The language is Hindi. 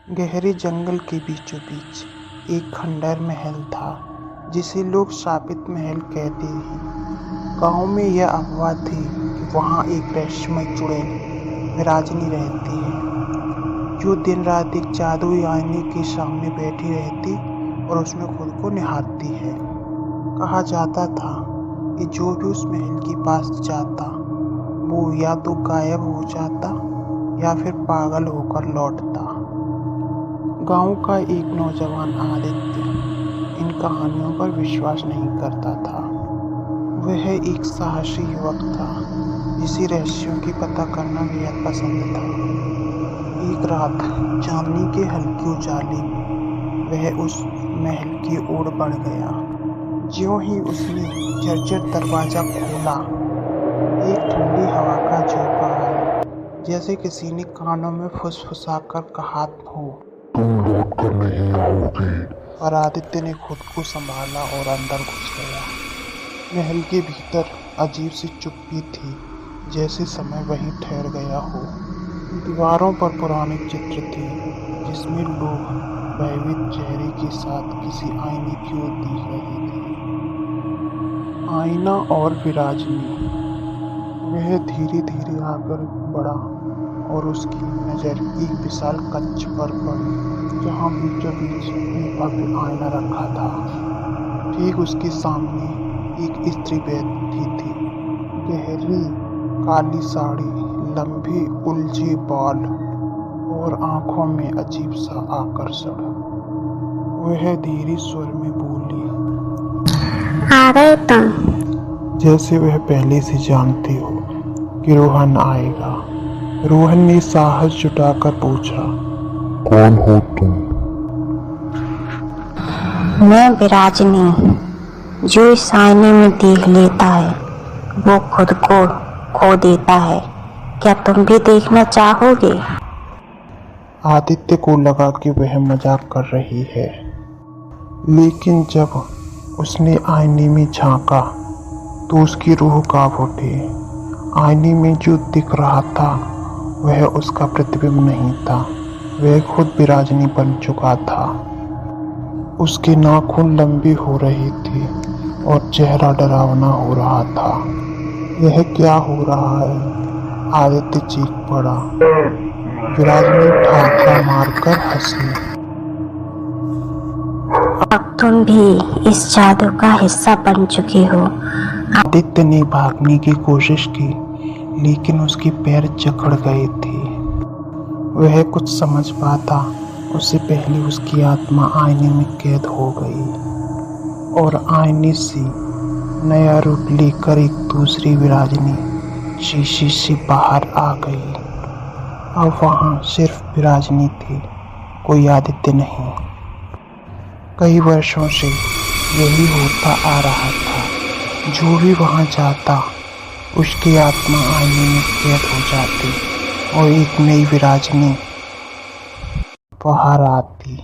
गहरे जंगल के बीचों बीच एक खंडहर महल था, जिसे लोग शापित महल कहते हैं। गांव में यह अफवाह थी कि वहां एक रहस्यमय चुड़ैल विराजनी रहती है, जो दिन रात एक जादुई आईने के सामने बैठी रहती और उसमें खुद को निहारती है। कहा जाता था कि जो भी उस महल के पास जाता, वो या तो गायब हो जाता या फिर पागल होकर लौटता। गांव का एक नौजवान आदित्य इन कहानियों पर विश्वास नहीं करता था। वह एक साहसी युवक था, जिसे रहस्यों की पता करना बेहद पसंद था। एक रात चांदनी के हल्के उजाले में वह उस महल की ओर बढ़ गया। ज्यों ही उसने झरझर दरवाजा खोला, एक ठंडी हवा का झोंका आया, जैसे किसी ने कानों में फुसफुसाकर कहा हो, तुम लौट कर नहीं आओगे। और आदित्य ने खुद को संभाला और अंदर घुस गया। महल के भीतर अजीब सी चुप्पी थी, जैसे समय वहीं ठहर गया हो। दीवारों पर पुराने चित्र थे, जिसमें लोग भयभीत चेहरे के साथ किसी आईने की ओर देख रहे थे। आईना और विराजनी। वह धीरे धीरे आकर बढ़ा और उसकी नज़र एक विशाल कक्ष पर पड़ी, जहाँ बीचों बीच एक भव्य आईना रखा था। ठीक उसके सामने एक स्त्री बैठी थी, गहरी काली साड़ी, लंबे उलझे बाल और आंखों में अजीब सा आकर्षण। वह धीरे स्वर में बोली, आ गए तुम? जैसे वह पहले से जानती हो कि रोहन आएगा। रोहन ने साहस जुटाकर पूछा, कौन हो तुम? मैं विराजनी, जो इस आईने में देख लेता है वो खुद को खो देता है। क्या तुम भी देखना चाहोगे? आदित्य को लगा कि वह मजाक कर रही है, लेकिन जब उसने आईने में झांका तो उसकी रूह कांप उठी। आईने में जो दिख रहा था वह उसका प्रतिबिंब नहीं था, वह खुद विराजनी बन चुका था। उसके नाखून लंबी हो रही थी और चेहरा डरावना हो रहा था। यह क्या हो रहा है? आदित्य चीख पड़ा। विराजनी ठाठा मारकर हंसी। अब तुम भी इस जादू का हिस्सा बन चुके हो। आदित्य ने भागने की कोशिश की, लेकिन उसके पैर जकड़ गए थे। वह कुछ समझ पाता उससे पहले उसकी आत्मा आईने में कैद हो गई और आईने से नया रूप लेकर एक दूसरी विराजनी शीशी से बाहर आ गई। अब वहाँ सिर्फ विराजनी थी, कोई आदित्य नहीं। कई वर्षों से यही होता आ रहा था। जो भी वहाँ जाता, उसकी आत्मा आईने में कैद हो जाती और एक नई विराजनी बाहर आती।